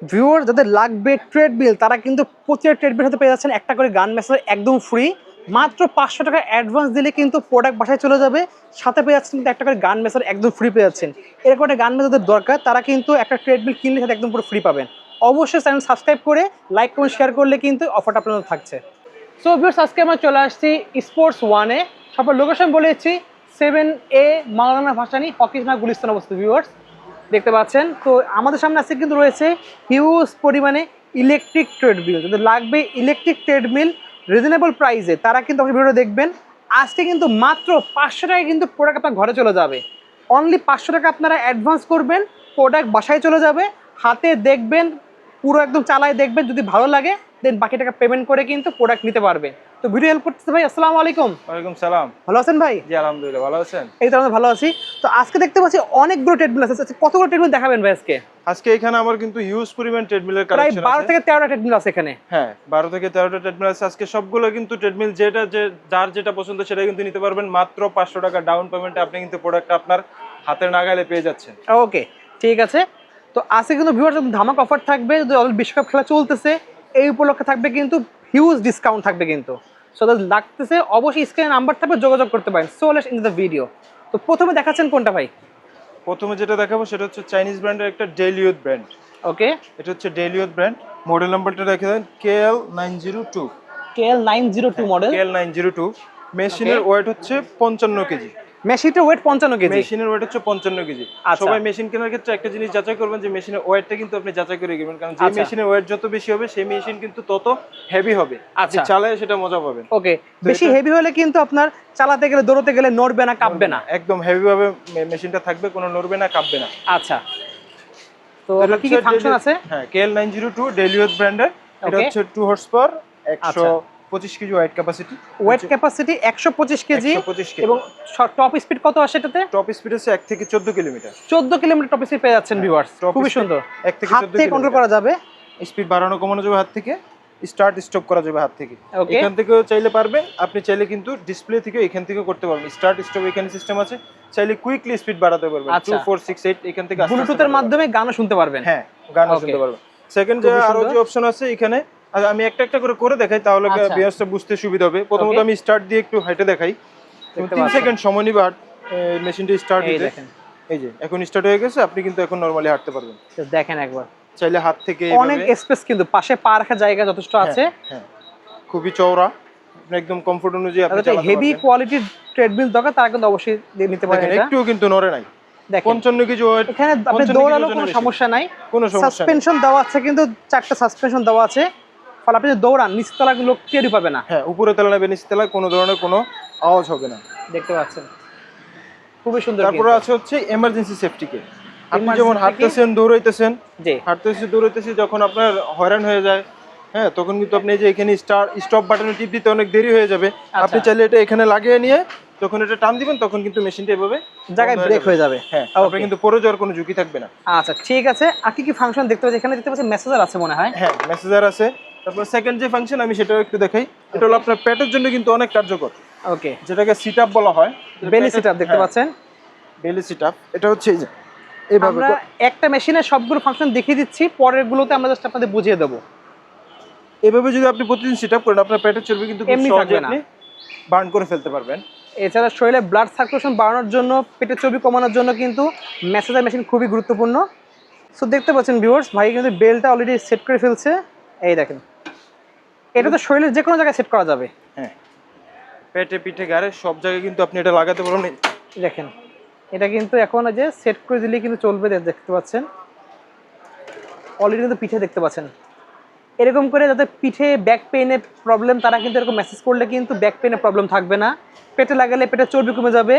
Viewer যাদের লাগবে treadmill তারা কিন্তু প্রতিটা ট্রেডমিল সাথে পেয়ে যাচ্ছেন একটা করে গান ম্যাসাজার একদম ফ্রি। মাত্র 500 টাকা অ্যাডভান্স দিলে কিন্তু প্রোডাক্ট বাসায় চলে যাবে, সাথে পেয়ে যাচ্ছেন কিন্তু একটা করে গান ম্যাসাজার একদম ফ্রি পেয়ে যাচ্ছেন। এরকম একটা গান ম্যাসাজার দরকার তারা কিন্তু একটা ট্রেডমিল কিনলে সাথে একদম পুরো ফ্রি পাবেন। অবশ্যই চ্যানেল সাবস্ক্রাইব করে লাইক কমেন্ট শেয়ার করলে কিন্তু অফারটা আপনাদের থাকছে। সো ভিউয়ার্স আজকে আমরা চলে আসছি স্পোর্টস ওয়ানে। সবার লোকেশন বলেছি 7A মাওলানা ভাসানী হকিজনা গুলিস্তান অবস্থিত। ভিউয়ার্স দেখতে পাচ্ছেন, তো আমাদের সামনে আজকে কিন্তু রয়েছে হিউজ পরিমাণে ইলেকট্রিক ট্রেডমিল। যাদের লাগবে ইলেকট্রিক ট্রেডমিল রিজনেবল প্রাইসে তারা কিন্তু আপনি ভিডিও দেখবেন। আজকে কিন্তু মাত্র 500 টাকায় কিন্তু প্রোডাক্ট আপনার ঘরে চলে যাবে। অনলি 500 টাকা আপনারা অ্যাডভান্স করবেন, প্রোডাক্ট বাসায় চলে যাবে, হাতে দেখবেন, পুরো একদম চালায় দেখবেন, যদি ভালো লাগে দেন বাকি টাকা পেমেন্ট করে কিন্তু প্রোডাক্ট নিতে পারবে। তো ভিডিও হেল্প করতেছে ভাই। আসসালামু আলাইকুম। ওয়ালাইকুম সালাম। ভালো আছেন ভাই? জি আলহামদুলিল্লাহ, ভালো আছেন? এই তো আমরা ভালো আছি। তো আজকে দেখতে পাচ্ছি অনেকগুলো ট্রেডমিল আছে। আচ্ছা, কতগুলো ট্রেডমিল দেখাবেন ভাই আজকে? আজকে এখানে আমার কিন্তু হিউজ পরিমাণ ট্রেডমিলের প্রায় কালেকশন 12 আছে। থেকে 13টা ট্রেডমিল আছে এখানে। হ্যাঁ, 12 থেকে 13টা ট্রেডমিল আছে। আজকে সবগুলো কিন্তু ট্রেডমিল যার যেটা পছন্দ সেটা কিন্তু নিতে পারবেন। মাত্র 500 টাকা ডাউন পেমেন্টে আপনি কিন্তু প্রোডাক্টটা আপনার হাতের নাগালে পেয়ে যাচ্ছেন। ওকে, ঠিক আছে। তো আজকে কিন্তু ভিউয়ার্স ধামাক অফার থাকবে, যদি বিশ্বকাপ খেলা চলতেছে এই উপলক্ষে থাকবে কিন্তু হিউজ ডিসকাউন্ট থাকবে কিন্তু। সো লাগতেছে অবশ্যই স্ক্রিনে নাম্বার থাকবে, যোগাযোগ করতে পারেন। So let's in the video. তো প্রথমে দেখাচ্ছেন কোনটা ভাই? প্রথমে যেটা দেখাবো সেটা হচ্ছে চাইনিজ ব্র্যান্ডের একটা ডেলিউথ ব্র্যান্ড। ওকে, এটা হচ্ছে ডেলিউথ ব্র্যান্ড। মডেল নাম্বারটা রেখে দেন KL902। KL902 model. KL902। মেশিনের ওয়েট হচ্ছে 55 কেজি। মেশিনের ওয়েট 55 কেজি। মেশিনের ওয়েট হচ্ছে 55 কেজি। আচ্ছা। সবাই মেশিন কেনার ক্ষেত্রে একটা জিনিস যাচাই করবেন যে মেশিনের ওয়েটটা কিন্তু আপনি যাচাই করে কিনবেন, কারণ যে আচ্ছা। মেশিনের ওয়েট যত বেশি হবে সেই মেশিন কিন্তু তত হেভি হবে। আচ্ছা। চালায় সেটা মজা পাবেন। ওকে, বেশি হেভি হলে কিন্তু আপনার চালাতে গেলে দৌড়তে গেলে নড়বে না, কাঁপবে না। একদম হেভি ভাবে মেশিনটা থাকবে, কোনো নড়বে না, কাঁপবে না। আচ্ছা, তো কি কি ফাংশন আছে? হ্যাঁ, KL902 ডেলিউথ ব্র্যান্ডের। এটা হচ্ছে 2 horse power, 125 kg weight capacity. Wait capacity 125 KG. 125 KG. এবং টপ স্পিড কত আসে এটাতে? টপ স্পিড আছে 1 থেকে 14 কিলোমিটার। 14 কিলোমিটার টপ স্পিড পেয়ে যাচ্ছেন ভিউয়ার্স। খুবই সুন্দর। 1 থেকে হাত 14 থেকে কন্ট্রোল করা যাবে। স্পিড বাড়ানো কমানো যাবে হাত থেকে, স্টার্ট স্টপ করা যাবে হাত থেকে। ওকে। এখান থেকেও চাইলে পারবেন, আপনি চাইলে কিন্তু ডিসপ্লে থেকে এখান থেকে করতে পারবেন। স্টার্ট স্টপ এখানে সিস্টেম আছে, চাইলে কুইকলি স্পিড বাড়াতে পারবেন। 2 4 6 8 এখান থেকে ব্লুটুথের মাধ্যমে গানও শুনতে পারবেন। হ্যাঁ, গানও শুনতে পারবেন। সেকেন্ড যে আরো যে অপশন আছে এখানে, আমি একটা একটা করে দেখাই তাহলে ভিউয়ার্সটা বুঝতে সুবিধা হবে। প্রথমত আমি স্টার্ট দিয়ে একটু হাইটে দেখাই। 3 সেকেন্ড সময় নিবে মেশিনটা স্টার্ট দিতে। এই যে এখন স্টার্ট হয়ে গেছে, আপনি কিন্তু এখন নরমালি হাঁটতে পারবেন। দেখেন একবার, চাইলে হাত থেকে অনেক স্পেস, কিন্তু পাশে পা রাখার জায়গা যথেষ্ট আছে। হ্যাঁ, খুবই চওড়া, আপনি একদম কমফোর্ট অনুযায়ী আপনি চালাতে পারবেন। হেভি কোয়ালিটির ট্রেডমিল দরকার তারা কিন্তু অবশ্যই নিতে পারেন। এটা একটু কিন্তু নড়ে নাই। 55 কেজি ওয়েট, এখানে আপনি দৌড়ালেও কোনো সমস্যা নাই। কোনো সমস্যা নেই। সাসপেনশন দেওয়া আছে, কিন্তু 4টা সাসপেনশন দেওয়া আছে, ফলে আপনি যদি দৌড়ান নিচতলা লোক টেরই পাবে না। হ্যাঁ, উপরে তলা নেবে, নিচ তলা কোনো ধরনের কোনো আওয়াজ হবে না। দেখতে পাচ্ছেন খুবই সুন্দর। তারপরে আছে হচ্ছে এমার্জেন্সি সেফটি কে। আপনি যেমন হাঁটতেছেন, দৌড়াইতেছেন, দৌড়াইতেছি, যখন আপনার হয়রান হয়ে যায়, হ্যাঁ, তখন কিন্তু আপনি এই যে এখানে স্টপ বাটনে টিপ দিতে অনেক দেরি হয়ে যাবে। আপনি চাইলে এটা এখানে লাগিয়ে নিয়ে যখন এটা টান দিবেন তখন কিন্তু মেশিনটা এভাবে জায়গায় ব্রেক হয়ে যাবে। হ্যাঁ, আপনি কিন্তু পড়ে যাওয়ার কোনো ঝুঁকি থাকবে না। আচ্ছা, ঠিক আছে। আর কি কি ফাংশন দেখতে পাচ্ছি এখানে? দেখতে পাচ্ছি মেসেজার আছে মনে হয়। হ্যাঁ, মেসেজার আছে। তারপর সেকেন্ড যে ফাংশন আমি সেটাও একটু দেখাই। এটা হলো আপনার পেটের জন্য কিন্তু অনেক কার্যকর। ওকে, যেটাকে সিট আপ বলা হয়। বেলি সিট আপ দেখতে পাচ্ছেন। বেলি সিট আপ এটা হচ্ছে এই যে এইভাবে। আমরা একটা মেশিনের সবগুলো ফাংশন দেখিয়ে দিচ্ছি, পরের গুলোতে আমরা জাস্ট আপনাদের বুঝিয়ে দেব। এভাবে যদি আপনি প্রতিদিন সিট আপ করেন, আপনার পেটের চর্বি কিন্তু এমনি থাকবে না, আপনি বার্ন করে ফেলতে পারবেন। এছাড়া শরীরে ব্লাড সার্কুলেশন বাড়ানোর জন্য, পেটের চর্বি কমানোর জন্য কিন্তু মেসেজার মেশিন খুবই গুরুত্বপূর্ণ। সো দেখতে পাচ্ছেন ভিউয়ার্স, ভাই কিন্তু বেলটা অলরেডি সেট করে ফেলছে। এই দেখেন, এটা তো শরীরের যে কোনো জায়গায় সেট করা যাবে। হ্যাঁ, পেটে, পিঠে, ঘাড়ে সব জায়গায় কিন্তু আপনি এটা লাগাতে পারবেন। দেখেন, এটা কিন্তু এখন যে সেট করে দিলে কিন্তু চলবে। দেখতে পাচ্ছেন অলরেডি কিন্তু পিঠে দেখতে পাচ্ছেন। এরকম করে যাদের পিঠে ব্যাক পেইনের প্রবলেম তারা কিন্তু এরকম মেসেজ করলে কিন্তু ব্যাক পেইনের প্রবলেম থাকবে না। পেটে লাগালে পেটের চর্বি কমে যাবে।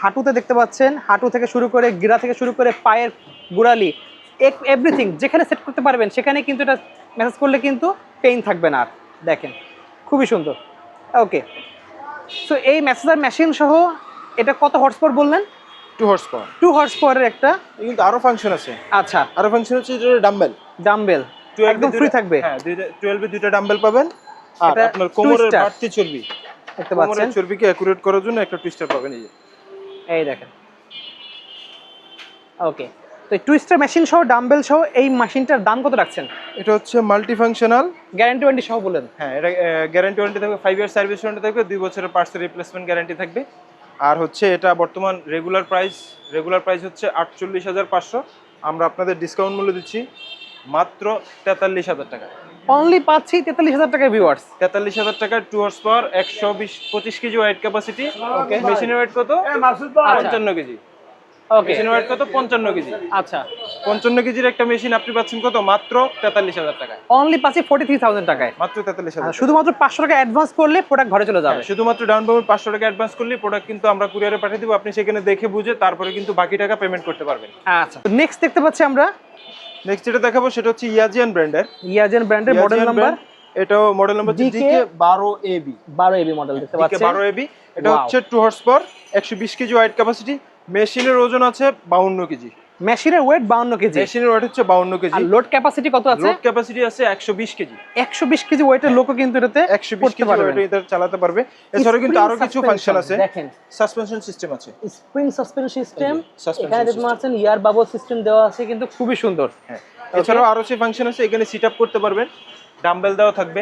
হাঁটুতে দেখতে পাচ্ছেন, হাঁটু থেকে শুরু করে গিরা থেকে শুরু করে পায়ের গোড়ালি, এভরিথিং যেখানে সেট করতে পারবেন সেখানে কিন্তু এটা মেসেজ করলে কিন্তু পেইন থাকবে না আর। দেখেন খুবই সুন্দর। ওকে, সো এই মেসেজার মেশিন সহ এটা কত হর্স পাওয়ার বললেন? 2 হর্স পাওয়ার। 2 হর্স পাওয়ারের একটা। কিন্তু আরো ফাংশন আছে। আচ্ছা, আরো ফাংশন হচ্ছে এটা ডাম্বেল একদম ফ্রি থাকবে। হ্যাঁ, 12 এ দুইটা ডাম্বেল পাবেন। আর আপনার কোমরের বাড়তি চর্বি, দেখতে পাচ্ছেন, কোমরের চর্বিকে অ্যাকুরেট করার জন্য একটা টুইস্টার পাবেন। এই যে এই দেখেন। ওকে, তো তো টুইস্টার মেশিন সহ ডাম্বেল সহ এই মেশিনটার দাম কত রাখছেন? এটা হচ্ছে মাল্টি ফাংশনাল, গ্যারান্টি ওয়ারেন্টি সহ বলেন। হ্যাঁ এটা গ্যারান্টি ওয়ারেন্টি থাকবে, 5 ইয়ার সার্ভিস ওয়ারেন্টি থাকবে, 2 বছরের পার্টস রিপ্লেসমেন্ট গ্যারান্টি থাকবে। আর হচ্ছে এটা বর্তমান রেগুলার প্রাইস হচ্ছে 48,500, আমরা আপনাদের ডিসকাউন্ট মূল্য দিচ্ছি মাত্র 43,000 টাকা। অনলি পাচ্ছি 43,000 টাকায় ভিউয়ার্স। 43,000 টাকা, 2 horse power, 125 kg weight capacity. Okay, মেশিনের ওয়েট কত? 55 কেজি। ওকে, মেশিনের ওয়েট কত? 55 কেজি। আচ্ছা, 55 কেজির একটা মেশিন আপনি পাচ্ছেন কত? মাত্র 43,000 টাকায়। অনলি পাচ্ছি 43,000 টাকায়। মাত্র 43,000। শুধুমাত্র 500 টাকা অ্যাডভান্স করলে প্রোডাক্ট ঘরে চলে যাবে। শুধুমাত্র ডাউন পেমেন্ট 500 টাকা অ্যাডভান্স করলে প্রোডাক্ট কিন্তু আমরা কুরিয়ারে পাঠিয়ে দেব, আপনি সেখানে দেখে বুঝে তারপরে কিন্তু বাকি টাকা পেমেন্ট করতে পারবেন। আচ্ছা, নেক্সট দেখতে পাচ্ছি আমরা, নেক্সট যেটা দেখাবো সেটা হচ্ছে ইয়াজিয়ান ব্র্যান্ডের মডেল নাম্বার। এটাও মডেল নাম্বার হচ্ছে DK 12AB। 12AB মডেল দেখতে পাচ্ছেন। DK 12AB, এটা হচ্ছে 2 horse power, 120 kg weight capacity. মেশিনের ওজন আছে 52 কেজি। মেশিনের ওয়েট 52 কেজি। মেশিনের ওয়েট হচ্ছে 52 কেজি। আর লোড ক্যাপাসিটি কত আছে? লোড ক্যাপাসিটি আছে 120 কেজি। 120 কেজি ওয়েটের লোকও কিন্তু এটাতে 120 কেজি ওয়েটে এটা চালাতে পারবে। এছাড়াও কিন্তু আরো কিছু ফাংশন আছে। দেখেন, সাসপেনশন সিস্টেম আছে, স্প্রিং সাসপেনশন সিস্টেম, suspension এখানে দেখতে পাচ্ছেন ইয়ার বাবল সিস্টেম দেওয়া আছে, কিন্তু খুবই সুন্দর। হ্যাঁ, এছাড়াও আরো কিছু ফাংশন আছে, এখানে সিট আপ করতে পারবেন, ডাম্বেল দেওয়া থাকবে,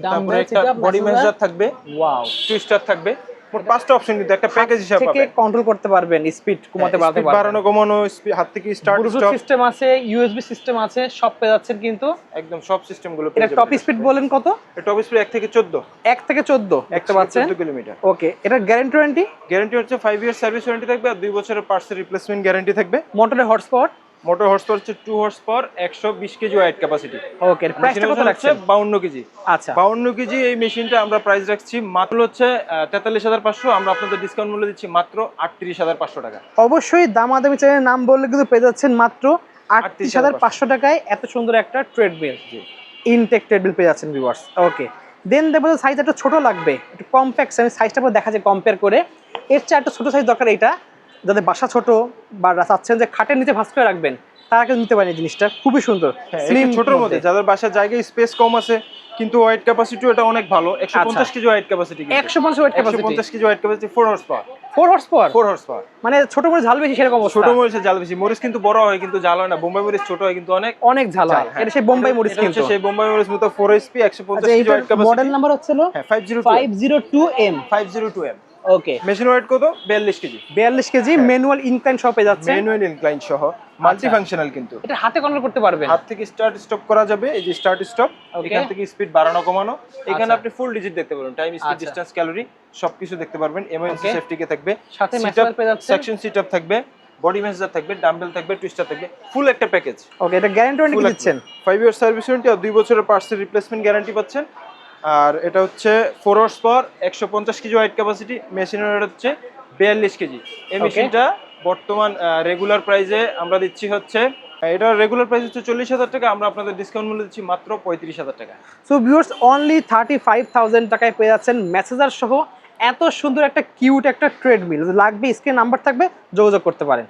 তারপরে একটা বডি মেজার থাকবে, ওয়াও, টুইস্টার থাকবে। মোট 5টা অপশন কিন্তু একটা প্যাকেজ হিসাবে থেকে পাবেন। কন্ট্রোল করতে পারবেন, স্পিড কমাতে বাড়াতে পারবেন, বাড়ানো কমানো, হাত থেকে স্টার্ট ব্লুটুথ স্টপ সিস্টেম আছে, ইউএসবি সিস্টেম আছে, সব পেয়ে যাচ্ছেন কিন্তু। একদম সব সিস্টেম গুলো এটা টপ স্পিড বলেন কত? টপ স্পিড 1 থেকে 14। 1 থেকে 14 দেখতে পাচ্ছেন, 14 কিলোমিটার। ওকে, এটা গ্যারান্টি ওয়ারেন্টি? গ্যারান্টি হচ্ছে 5 ইয়ার সার্ভিস ওয়ারেন্টি থাকবে আর 2 বছরের পার্টস রিপ্লেসমেন্ট গ্যারান্টি থাকবে। মোটরের হর্স পাওয়ার? মোটর হর্স পাওয়ার হচ্ছে 2 horse power, 120 kg weight capacity. Okay, প্রাইসটা কত রাখছেন? 52 কেজি। আচ্ছা, 52 কেজি এই মেশিনটা আমরা প্রাইস রাখছি মাত্র হচ্ছে 43,500, আমরা আপনাদের ডিসকাউন্ট মূল্য দিচ্ছি মাত্র 38,500 টাকা। অবশ্যই দামাদামি চ্যানেলের নাম বললে কিন্তু পেয়ে যাচ্ছেন মাত্র 38,500 টাকায় এত সুন্দর একটা ট্রেডমিল, ইনটেক ট্রেডমিল পেয়ে যাচ্ছেন ভিউয়ার্স। ওকে, দেন দেখবো সাইজ একটা ছোট লাগবে, একটু কম্প্যাক্ট, আমি সাইজটা পরে দেখা যায় কম্পেয়ার করে। এর চেয়ে একটা ছোট সাইজ দরকার, এইটা যাদের বাসা ছোট বা চাচ্ছেন যে খাটের নিচে ভাঁজ করে রাখবেন, তারা কিন্তু নিতে পারেন এই জিনিসটা, খুবই সুন্দর। স্লিম ছোটর মধ্যে যাদের বাসার জায়গায় স্পেস কম আছে কিন্তু ওয়েট ক্যাপাসিটিও এটা অনেক ভালো, 150 kg weight capacity, 150 wait capacity, 150 kg weight capacity, 4 horse power. 4 horse power? 4 horse power, মানে ছোট মরিচ ঝাল বেশি সেরকম অবস্থা। ছোট মরিচের ঝাল বেশি, মরিচ কিন্তু বড় হয় কিন্তু ঝাল হয় না। বোম্বাই মরিচ ছোট হয় কিন্তু অনেক অনেক ঝাল হয়। এটা সেই বোম্বাই মরিচ, কিন্তু সেই বোম্বাই মরিচ মতো 4 HP 150 kg weight capacity. Model number হচ্ছিল 502M। 502M। ওকে, মেশিন ওয়েট কত? 42 কেজি। 42 কেজি, ম্যানুয়াল ইনক্লাইন সহ পেয়ে যাচ্ছে, ম্যানুয়াল ইনক্লাইন সহ, মাল্টি ফাংশনাল কিন্তু। এটা হাতে কন্ট্রোল করতে পারবেন, হাত থেকে স্টার্ট স্টপ করা যাবে, এই যে স্টার্ট স্টপ, এখান থেকে স্পিড বাড়ানো কমানো, এখানে আপনি ফুল ডিজিট দেখতে পারবেন, টাইম, স্পিড, ডিসটেন্স, ক্যালোরি সবকিছু দেখতে পারবেন। এমার্জেন্সি সেফটি কে থাকবে, সাথে মেশিন পেয়ে যাচ্ছে, সেকশন সিট আপ থাকবে, বডি মেজার থাকবে, ডাম্বেল থাকবে, টুইস্টার থাকবে, ফুল একটা প্যাকেজ। ওকে, এটা গ্যারান্টি ওয়ারেন্টি কি দিচ্ছেন? 5 ইয়ার সার্ভিস ওয়ারেন্টি আর 2 বছরের পার্টস রিপ্লেসমেন্ট গ্যারান্টি পাচ্ছেন। আর এটা হচ্ছে 4 horse power, 150 kg weight capacity, মেশিনের ওয়েট হচ্ছে 42 কেজি। এই মেশিনটা বর্তমান রেগুলার প্রাইসে আমরা দিচ্ছি হচ্ছে, এটা রেগুলার প্রাইস হচ্ছে 40,000 টাকা, আমরা আপনাদের ডিসকাউন্ট মূল্য দিচ্ছি মাত্র 35,000 টাকা। সো ভিউয়ার্স, অনলি 35,000 টাকায় পেয়ে যাচ্ছেন মেসেজার সহ এত সুন্দর একটা কিউট একটা ট্রেডমিল। লাগবে স্ক্রিন নাম্বার থাকবে, যোগাযোগ করতে পারেন।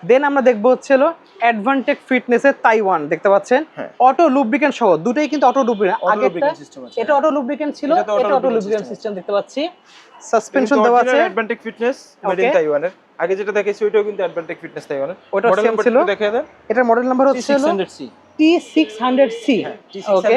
দেন আমরা দেখবো হচ্ছে অ্যাডভান্টেক ফিটনেসের তাইওয়ান দেখতে পাচ্ছেন, অটো লুব্রিকেন্ট সহ, দুটোই কিন্তু অটো লুব্রিকেন্ট। এটা অটো লুব্রিকেন্ট ছিল, এটা অটো লুব্রিকেন্ট সিস্টেম দেখতে পাচ্ছি, সাসপেনশন দেওয়া আছে, অ্যাডভান্টেক ফিটনেস মেড ইন তাইওয়ানের। আগে যেটা দেখাইছি ওইটাও কিন্তু অ্যাডভান্টেক ফিটনেস তাইওয়ানের, ওটা সেম ছিল। দেখায় দেন, এটার মডেল নাম্বার হচ্ছে T600C। ওকে,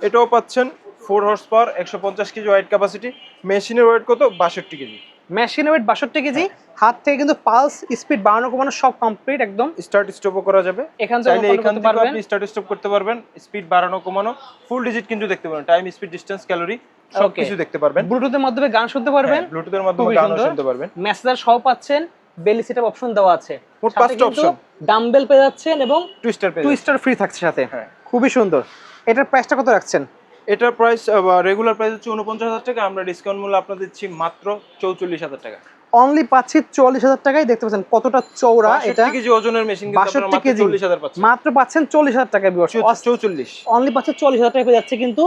এটাও পাচ্ছেন 4 horse power, 150 kg weight capacity, মেশিনের ওয়েট কত? 62 কেজি। মেশিনের ওয়েট 62 কেজি, হাত থেকে কিন্তু পালস, স্পিড বাড়ানো কমানো সব কমপ্লিট একদম। স্টার্ট স্টপও করা যাবে, এখান চাইলে থেকে এখান থেকে আপনি স্টার্ট স্টপ করতে পারবেন, স্পিড বাড়ানো কমানো, ফুল ডিজিট কিন্তু দেখতে পারবেন, টাইম, স্পিড, ডিসটেন্স, ক্যালোরি সব কিছু দেখতে পারবেন। ব্লুটুথের মাধ্যমে গান শুনতে পারবেন, ব্লুটুথের মাধ্যমে গানও শুনতে পারবেন। মেসেজার সহ পাচ্ছেন, বেলি সেটআপ অপশন দেওয়া আছে, মোট 5টা অপশন, ডাম্বেল পেয়ে যাচ্ছেন এবং টুইস্টার ফ্রি থাকছে সাথে। খুবই সুন্দর। এটার প্রাইসটা কত রাখছেন? এটার প্রাইস রেগুলার প্রাইস হচ্ছে 49,000 টাকা, আমরা ডিসকাউন্ট মূল্য আপনাদের দিচ্ছি মাত্র 44,000 টাকা। অনলি পাচ্ছি 44,000 টাকায়। দেখতে পাচ্ছেন কতটা চওড়া, এটা 62 কেজি ওজনের মেশিন, কিন্তু আপনারা মাত্র 40,000 পাচ্ছেন, মাত্র পাচ্ছেন 40,000 টাকায়। 44 অনলি পাচ্ছেন 40,000 টাকা পেয়ে যাচ্ছে। কিন্তু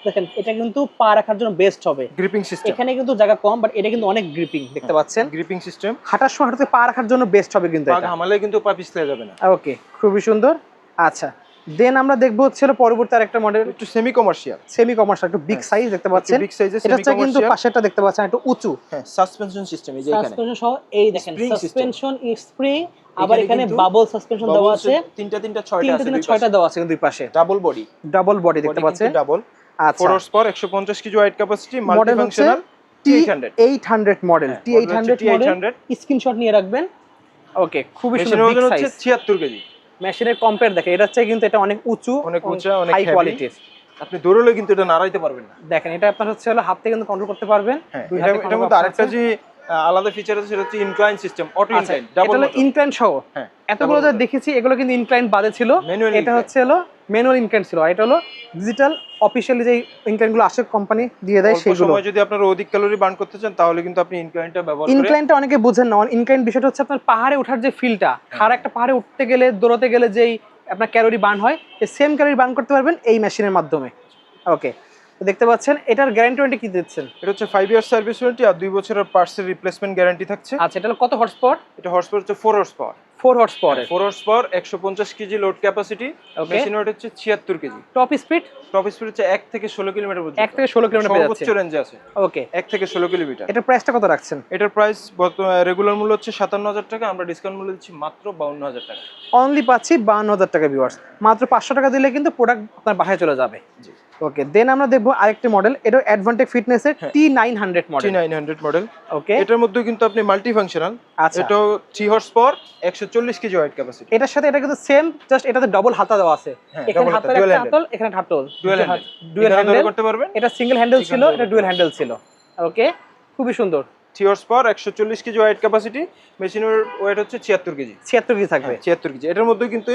দেখেন, এটা কিন্তু পা রাখার জন্য বেস্ট হবে, গ্রিপিং সিস্টেম, এখানে কিন্তু জায়গা কম, বাট এটা কিন্তু অনেক গ্রিপিং দেখতে পাচ্ছেন, গ্রিপিং সিস্টেম, হাঁটার সময় হাঁটুতে পা রাখার জন্য বেস্ট হবে কিন্তু, পা ঘামালে কিন্তু পা পিছলে যাবে না। ওকে, খুবই সুন্দর। আচ্ছা, দেন আমরা দেখবো হচ্ছে পরবর্তী আরেকটা মডেল, একটু সেমি কমার্শিয়াল, একটু বিগ সাইজ দেখতে পাচ্ছেন। বিগ সাইজের এটা সেমি হচ্ছে কিন্তু কমার্শিয়াল, পাশেরটা দেখতে পাচ্ছেন একটু উঁচু, হ্যাঁ সাসপেনশন সিস্টেম এই যে এখানে সাসপেনশন সহ এই দেখেন Spring system। সাসপেনশন স্প্রিং, আবার এখানে কিন্তু বাবল সাসপেনশন দেওয়া আছে, তিনটা ছয়টা আছে, ছয়টা দেওয়া আছে দুই পাশে, ডাবল বডি দেখতে পাচ্ছেন। ডাবল আচ্ছা 4 horse power 150 kg weight capacity, model multi হচ্ছে functional T800 model, T800 model, screenshot নিয়ে রাখবেন। ওকে, খুবই সুন্দর বিগ সাইজ, 76 কেজি। মেশিনের কম্পেয়ার দেখেন, এটা হচ্ছে কিন্তু এটা অনেক উঁচু, অনেক উঁচা, অনেক হাই হেভি, কোয়ালিটির। আপনি দৌড়লে কিন্তু এটা নাড়াইতে পারবেন না। দেখেন এটা আপনার হচ্ছে হাত থেকে কিন্তু কন্ট্রোল করতে পারবেন। দুই হাতে এটার মধ্যে আরেকটা যে আলাদা ফিচার আছে সেটা হচ্ছে incline system, auto incline, double এটা হলো ইনক্লাইন সহ। হ্যাঁ, এতগুলো যা দেখেছি এগুলো কিন্তু ইনক্লাইন বাদে ছিল, এটা হচ্ছে ম্যানুয়াল ইনক্লাইন ছিল, আর এটা হলো ডিজিটাল অফিশিয়ালি যে ইনক্লাইন গুলো আসে কোম্পানি দিয়ে দেয় সেগুলো। সময় যদি আপনারা অধিক ক্যালোরি বার্ন করতে চান তাহলে কিন্তু আপনি ইনক্লাইনটা ব্যবহার করে। ইনক্লাইনটা অনেকে বুঝেন না, ইনক্লাইন বিষয়টা হচ্ছে আপনার পাহাড়ে ওঠার যে ফিলটা, আর একটা পাহাড়ে উঠতে গেলে দৌড়াতে গেলে যেই আপনার ক্যালোরি বার্ন হয়, এই সেম ক্যালোরি বার্ন করতে পারবেন এই মেশিনের মাধ্যমে। ওকে, তো দেখতে পাচ্ছেন এটার গ্যারান্টি ওয়ারেন্টি কি দিচ্ছেন? এটা হচ্ছে 5 ইয়ার সার্ভিস ওয়ারেন্টি আর 2 বছরের পার্টসের রিপ্লেসমেন্ট গ্যারান্টি থাকছে। আচ্ছা, এটা কত হর্স পাওয়ার? এটা হর্স পাওয়ার হচ্ছে 4 horse power, 4 horse power, 4 horse power, 150 KG load capacity, machine weight হচ্ছে 76 কেজি। টপ স্পিড হচ্ছে 1 থেকে 16 কিলোমিটার পর্যন্ত, 1 থেকে 16 কিলোমিটার পেয়ে যাচ্ছে, সর্বোচ্চ রেঞ্জে আছে। ওকে, 1 থেকে 16 কিলোমিটার। এটার প্রাইসটা কত রাখছেন? এটার প্রাইস রেগুলার মূল্য হচ্ছে 57,000 টাকা, আমরা ডিসকাউন্ট মূল্য দিচ্ছি মাত্র 52,000 টাকা। অনলি পাচ্ছি 52,000 টাকা ভিউয়ার্স, মাত্র 500 টাকা দিলে কিন্তু প্রোডাক্ট আপনার বাসায় চলে যাবে। জি, ওকে, দেন আমরা দেখবো আরেকটি মডেল, এটা অ্যাডভান্টেজ ফিটনেসের T900 মডেল। T900 model. ওকে, এটার মধ্যে কিন্তু আপনি মাল্টি ফাংশনাল, আচ্ছা, এটাও 3 horse power, 140 KG weight capacity. এটার সাথে এটা কিন্তু সেম, জাস্ট এটাতে ডাবল হাতা দেওয়া আছে, এখানে হাতের একটা হাতল, এখানে হাতল, ডুয়াল হ্যান্ডেল করতে পারবেন। এটা সিঙ্গেল হ্যান্ডেল ছিল, এটা ডুয়াল হ্যান্ডেল ছিল। ওকে, খুবই সুন্দর। 3 horse power, 140 KG weight capacity, মেশিনের ওয়েট হচ্ছে 76 কেজি। 76 কেজি থাকবে, 76 কেজি। এটার মধ্যে কিন্তু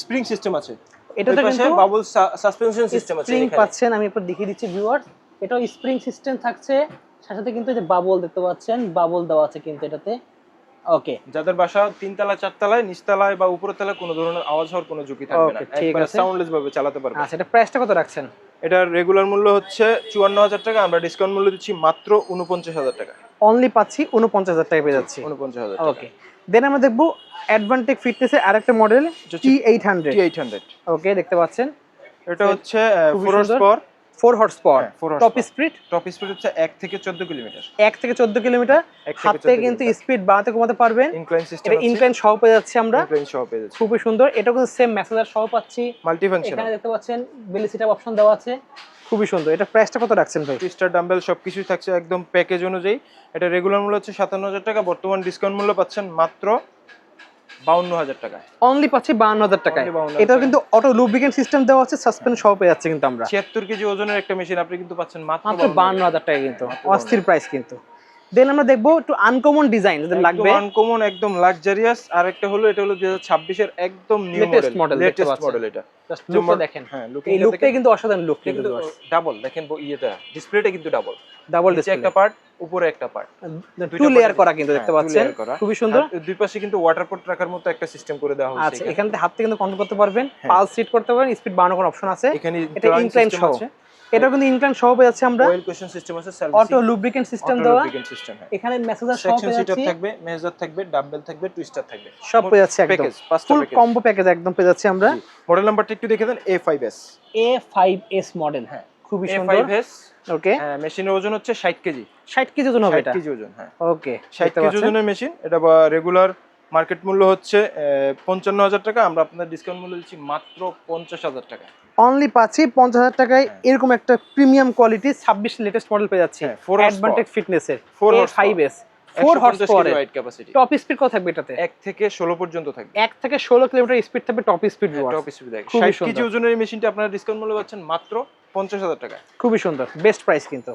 স্প্রিং সিস্টেম আছে, এটাতে কিন্তু বাবল সাসপেনশন সিস্টেম আছে, স্প্রিং পাচ্ছেন। আমি একবার দেখিয়ে দিচ্ছি ভিউয়ার্স, এটাও স্প্রিং সিস্টেম থাকছে, সাথে কিন্তু এই যে বাবল দেখতে পাচ্ছেন, বাবল দেওয়া আছে কিন্তু এটাতে। ওকে, যাদের বাসা 3 তলা 4 তলায়, নিচতলায় বা উপরের তলায় কোনো ধরনের আওয়াজ হওয়ার কোনো ঝুঁকি থাকবে না, একবারে সাউন্ডলেস ভাবে চালাতে পারবে। আচ্ছা, এটা প্রাইসটা কত রাখছেন? এটার রেগুলার মূল্য হচ্ছে 54,000 টাকা, আমরা ডিসকাউন্ট মূল্য দিচ্ছি মাত্র 49,000 টাকা। অনলি পাচ্ছি 49,000 টাকা পেয়ে যাচ্ছি। 49,000 টাকা। ওকে, দেন আমরা দেখবো অ্যাডভান্টেজ ফিটনেসের আরেকটা মডেল T800। ওকে, দেখতে পাচ্ছেন এটা হচ্ছে 4 horse power, 4 horse power, top speed হচ্ছে 1 থেকে 14 কিলোমিটার, 1 থেকে 14 কিলোমিটার। হাতে কিন্তু স্পিড বাড়াতে কমাতে পারবেন, ইনক্লাইন সিস্টেম এটা ইনক্লাইন সহ পেয়ে যাচ্ছি আমরা, ইনক্লাইন সহ পেয়ে যাচ্ছি। খুবই সুন্দর। এটা কিন্তু সেম মেসেজার সহ পাচ্ছি, মাল্টি ফাংশনাল, এখানে দেখতে পাচ্ছেন বেলি সিটআপ অপশন দেওয়া আছে, খুবই সুন্দর। এটা প্রাইসটা কত রাখছেন ভাই? টুইস্টার ডাম্বেল সবকিছুই থাকছে একদম প্যাকেজ অনুযায়ী। এটা রেগুলার মূল্য হচ্ছে 57,000 টাকা, বর্তমান ডিসকাউন্ট মূল্য পাচ্ছেন মাত্র 52,000 টাকা। অনলি পাচ্ছি 52,000 টাকায়। 52,000 এটাও কিন্তু অটো লুব্রিকেন্ট সিস্টেম দেওয়া আছে, সাসপেন্স সহ পেয়ে যাচ্ছে কিন্তু আমরা। 76 কেজি ওজনের একটা মেশিন আপনি কিন্তু পাচ্ছেন মাত্র 52,000 টাকা, কিন্তু অস্থির প্রাইস কিন্তু। দেন আমরা দেখবো একটু আনকমন ডিজাইন যদি লাগবে, আনকমন একদম লাক্সারিয়াস। আর একটা হলো এটা হলো 2026 এর একদম নিউ মডেল, লেটেস্ট মডেল। এটা জাস্ট লুকটা দেখেন, হ্যাঁ এই লুকটা কিন্তু অসাধারণ লুক, কিন্তু ডাবল দেখেন ইয়েটা, ডিসপ্লেটা কিন্তু ডাবল ডিসপ্লে, একটা পার্ট উপরে একটা পার্ট, টু লেয়ার করা কিন্তু দেখতে পাচ্ছেন, খুবই সুন্দর। দুই পাশে কিন্তু ওয়াটার পট রাখার মতো একটা সিস্টেম করে দেওয়া হয়েছে। আচ্ছা, এখান থেকে হাত থেকে কিন্তু কন্ট্রোল করতে পারবেন, পালস সেট করতে পারবেন, স্পিড বাড়ানোর কোনো অপশন আছে। এখানে এটা ইনক্লাইন সহ, এটা কিন্তু ইনক্লাইন সহ পেয়ে যাচ্ছে আমরা। অয়েল কুশন সিস্টেম আছে, অটো লুব্রিকেন্ট সিস্টেম দেওয়া, এখানে মেসেজার সহ পেয়ে যাচ্ছে, থাকবে, মেসেজার থাকবে, ডাম্বেল থাকবে, টুইস্টার থাকবে, সব পেয়ে যাচ্ছে একদম প্যাকেজ, ফুল কম্বো প্যাকেজ একদম পেয়ে যাচ্ছে আমরা। মডেল নাম্বারটা একটু দেখে দেন, A5S মডেল, হ্যাঁ খুবই সুন্দর। A5S, ওকে, মেশিনের ওজন হচ্ছে 60 কেজি, 60 কেজি ওজন হবে এটা, 60 কেজি ওজন, হ্যাঁ ওকে 60 কেজি ওজনের মেশিন। এটা বা রেগুলার মার্কেট মূল্য হচ্ছে 55,000 টাকা, আমরা আপনাদের ডিসকাউন্ট মূল্য দিচ্ছি মাত্র 50,000 টাকা। অনলি পাচ্ছি 50,000 টাকায় এরকম একটা প্রিমিয়াম কোয়ালিটি 26 লেটেস্ট মডেল পেয়ে যাচ্ছে, অ্যাডভান্টেজ ফিটনেসের A5S 4 horse power wait capacity. Top speed কত থাকবে এটাতে? 1 থেকে 16 পর্যন্ত থাকবে, 1 থেকে 16 কিলোমিটার স্পিড থাকবে, টপ স্পিড। টপ স্পিড দেখেন, 60 কেজি ওজনের এই মেশিনটা আপনারা ডিসকাউন্ট মূল্য পাচ্ছেন মাত্র 50,000 টাকা, খুবই সুন্দর, বেস্ট প্রাইস কিন্তু।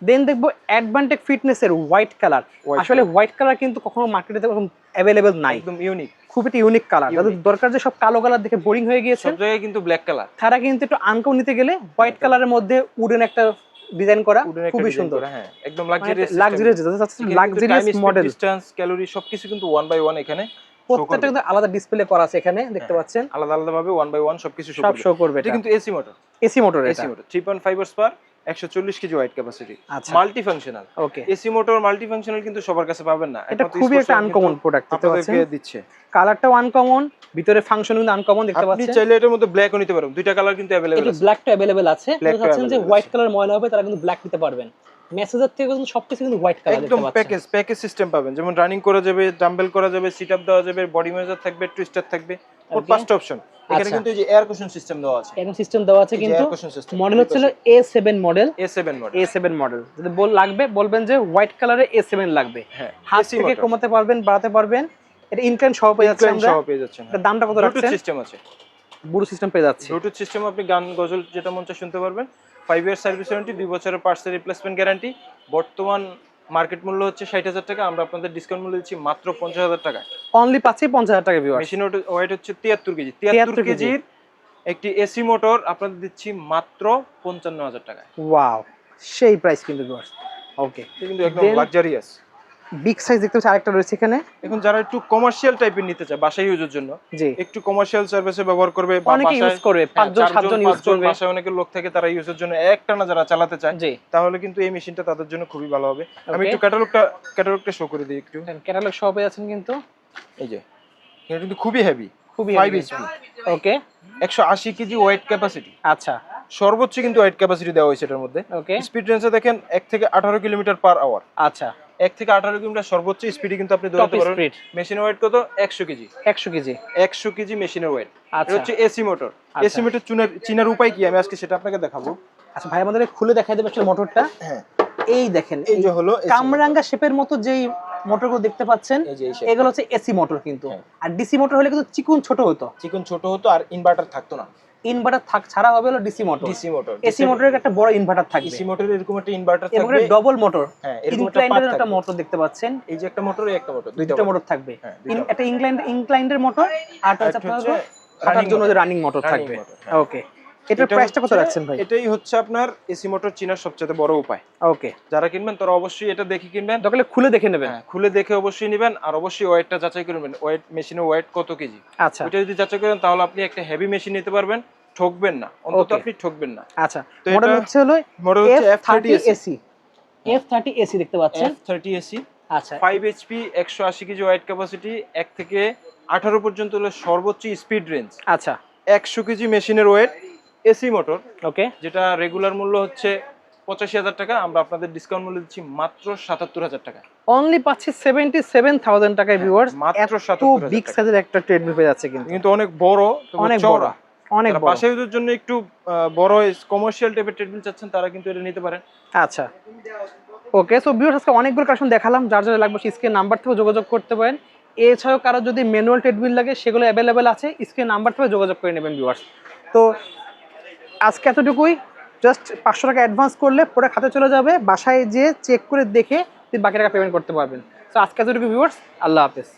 দেন দেখবো অ্যাডভান্টেজ ফিটনেসের হোয়াইট কালার। আসলে হোয়াইট কালার কিন্তু কখনো মার্কেটে এরকম अवेलेबल নাই, একদম ইউনিক, খুব একটা ইউনিক কালার। যাদের দরকার যে সব কালো কালার দেখে বোরিং হয়ে গিয়েছে, সব জায়গায় কিন্তু ব্ল্যাক কালার, তারা কিন্তু একটু আনকমন নিতে গেলে হোয়াইট কালারের মধ্যে উডেন একটা ডিজাইন করা, খুবই সুন্দর, হ্যাঁ একদম luxurious, luxurious model. Distance, calorie সবকিছু কিন্তু 1 বাই 1 এখানে প্রত্যেকটা কিন্তু আলাদা ডিসপ্লে করা আছে, এখানে দেখতে পাচ্ছেন আলাদা আলাদা ভাবে 1 বাই 1 সবকিছু সব শো করবে। এটা কিন্তু AC motor, AC motor, 3.5 horse power, 140 KG weight capacity, আচ্ছা মাল্টি ফাংশনাল। ওকে, এসি মোটর মাল্টি ফাংশনাল কিন্তু সবার কাছে পাবেন না, এটা খুবই একটা আনকমন প্রোডাক্ট দেখতে পাচ্ছেন, আপনাদেরকে দিচ্ছে। কালারটাও আনকমন, ভিতরে ফাংশন কিন্তু আনকমন দেখতে আপনি পাচ্ছেন। চাইলে এটার মধ্যে ব্ল্যাকও নিতে পারেন, দুইটা কালার কিন্তু अवेलेबल এটা আছে। ব্ল্যাকটা अवेलेबल আছে, Black টা চাচ্ছেন যে available হোয়াইট আছে। কালার ময়লা হবে তারা কিন্তু ব্ল্যাক নিতে পারবেন। মেসেজের থেকে কিন্তু সবকিছু কিন্তু হোয়াইট কালার একদম দেখতে পাচ্ছেন। প্যাকেজ সিস্টেম পাবেন, যেমন রানিং করা যাবে, ডাম্বেল করা যাবে, সিট আপ দেওয়া যাবে, বডি মেজার থাকবে, টুইস্টার থাকবে, মোট Okay. 5টা অপশন। এখানে আচ্ছা। কিন্তু এই যে এয়ার কুশন সিস্টেম দেওয়া আছে, এরকম সিস্টেম দেওয়া আছে, এই যে কিন্তু air cushion system, মডেল হচ্ছে A7 model, A7 model. A7 model. যদি লাগবে বলবেন যে হোয়াইট কালারে A7 লাগবে, হ্যাঁ, হাত AC থেকে motor। কমাতে পারবেন, বাড়াতে পারবেন। এটা ইনক্লাইন সহ পেয়ে যাচ্ছে আমরা। সহ পেয়ে যাচ্ছেন। এটার দামটা কত রাখছেন? সিস্টেম আছে, ব্লুটুথ সিস্টেম পেয়ে যাচ্ছে। ব্লুটুথ সিস্টেম, আপনি গান গজল যেটা মন চায় শুনতে পারবেন। 5 ইয়ার সার্ভিস ওয়ারেন্টি, 2 বছরের পার্টস রিপ্লেসমেন্ট গ্যারান্টি। বর্তমান মার্কেট মূল্য হচ্ছে 60,000 টাকা, আমরা আপনাদের ডিসকাউন্ট মূল্য দিচ্ছি মাত্র 50,000 টাকায়। অনলি পাচ্ছি 50,000 টাকা ভিউয়ার্স। মেশিন ওয়েট হচ্ছে 73 কেজি, 73 কেজির একটি এসি মোটর আপনাদের দিচ্ছি মাত্র 55,000 টাকায়। ওয়াও, সেই প্রাইস কিন্তু ভিউয়ার্স। ওকে, এটা কিন্তু একদম লাক্সারিয়াস। বিগ সাইজ দেখতে পাচ্ছি আরেকটা রয়েছে এখানে। এখন যারা একটু কমার্শিয়াল টাইপের নিতে চায় বাসায় ইউজের জন্য, জি, একটু কমার্শিয়াল সার্ভিসে ব্যবহার করবে, বা অনেকে ইউজ করবে, 5 জন 7 জন ইউজ করবে, বাসায় অনেকের লোক থাকে, তারা ইউজের জন্য একটানা যারা চালাতে চায়, জি, তাহলে কিন্তু এই মেশিনটা তাদের জন্য খুবই ভালো হবে। আমি Okay. একটু ক্যাটালগটা শো করে দিই একটু। ক্যাটালগ সহ পেয়ে যাচ্ছেন কিন্তু, এই যে এটা কিন্তু খুবই হেভি, খুবই 5 এইচপি, ওকে, 180 কেজি ওয়েট ক্যাপাসিটি। আচ্ছা সর্বোচ্চ কিন্তু ওয়েট ক্যাপাসিটি দেওয়া হয়েছে এটার মধ্যে। ওকে, স্পিড রেঞ্জে দেখেন 1 থেকে 18 কিলোমিটার পার আওয়ার। আচ্ছা, 1 থেকে 18 কিলোমিটার সর্বোচ্চ স্পিডে কিন্তু আপনি টপ দৌড়াতে পারবেন। স্পিড। মেশিনের ওয়েট কত? 100 কেজি। 100 কেজি, 100 কেজি মেশিনের ওয়েট। এটা আচ্ছা হচ্ছে এসি মোটর। আচ্ছা। এসি মোটর চিনার উপায় কি, আমি আজকে সেটা আপনাকে দেখাবো। আচ্ছা ভাই, আমাদের খুলে দেখাই দেবে আসলে মোটরটা। হ্যাঁ, এই দেখেন, এই যে হলো AC কামরাঙ্গা শেপের মতো যেই মোটরগুলো দেখতে পাচ্ছেন, এই যে এই shape। এগুলো হচ্ছে এসি মোটর কিন্তু। হ্যাঁ। আর ডিসি মোটর হলে কিন্তু চিকুন ছোট হতো, চিকন ছোট হতো আর ইনভার্টার থাকতো না। ইনভার্টার ছাড়া হবে হলো DC motor. DC motor, AC মোটরের একটা বড় ইনভার্টার থাকবে, ডিসি মোটরের এরকম একটা ইনভার্টার এবং থাকবে, ডবল মোটর, হ্যাঁ এরকম একটা ইনক্লাইন্ডের পার্ট একটা থাকবে। মোটর দেখতে পাচ্ছেন। এই যে একটা মোটর, এই একটা মোটর, দুটো মোটর থাকবে, হ্যাঁ, দুইটা একটা ইনক্লাইন্ডের মোটর, আর আর একটা হচ্ছে হাঁটার জন্য motor। রানিং মোটর Running থাকবে। motor, হ্যাঁ। ওকে, এটার এটা প্রাইসটা কত হচ্ছে- রাখছেন ভাই? এটাই হচ্ছে আপনার এসি মোটর চেনার সবচেয়ে বড় উপায়। ওকে, যারা কিনবেন তারা অবশ্যই এটা দেখে কিনবেন, দরকার খুলে দেখে নেবেন। হ্যাঁ খুলে দেখে অবশ্যই নেবেন, আর অবশ্যই ওয়েটটা যাচাই করবেন, ওয়েট মেশিনের ওয়েট কত কেজি। আচ্ছা ওইটা যদি যাচাই করেন তাহলে আপনি একটা হেভি মেশিন নিতে পারবেন, ঠকবেন না, অন্তত Okay. আপনি ঠকবেন না। আচ্ছা, তো মডেল এটা- হচ্ছে হলো মডেল হচ্ছে F30 F30 AC, F30 AC দেখতে পাচ্ছেন। F30 এসি, আচ্ছা 5 এইচপি, 180 কেজি ওয়েট ক্যাপাসিটি, 1 থেকে 18 পর্যন্ত হলো সর্বোচ্চ স্পিড রেঞ্জ। আচ্ছা 100 কেজি মেশিনের ওয়েট, এসি মোটর, ওকে, যেটা রেগুলার মূল্য হচ্ছে 85,000 টাকা, আমরা আপনাদের ডিসকাউন্ট মূল্য দিচ্ছি মাত্র 77,000 টাকা। অনলি পাচ্ছি 77,000 টাকায় ভিউয়ার্স। মাত্র এত 77,000 বিগ টাকা। সাইজের একটা ট্রেডমিল পেয়ে যাচ্ছে কিন্তু, কিন্তু অনেক বড়, তবে অনেক বড়, চওড়া। অনেক যারা বড়। বাসায় ইউজের জন্য একটু বড় কমার্শিয়াল টাইপের ট্রেডমিল চাচ্ছেন তারা কিন্তু এটা নিতে পারেন। আচ্ছা ওকে, সো ভিউয়ার্স আজকে অনেকগুলো কালেকশন দেখালাম, যার যারা লাগবে স্ক্রিন নাম্বার থেকে যোগাযোগ করতে পারেন। এছাড়াও কারো যদি ম্যানুয়াল ট্রেডমিল লাগে সেগুলো অ্যাভেলেবেল আছে, স্ক্রিন নাম্বার থেকে যোগাযোগ করে নেবেন ভিউয়ার্স। তো আজকে এতটুকুই, জাস্ট 500 টাকা অ্যাডভান্স করলে প্রোডাক্ট হাতে চলে যাবে, বাসায় যেয়ে চেক করে দেখে বাকি টাকা পেমেন্ট করতে পারবেন। তো আজকে এতটুকু ভিউয়ার্স, আল্লাহ হাফেজ।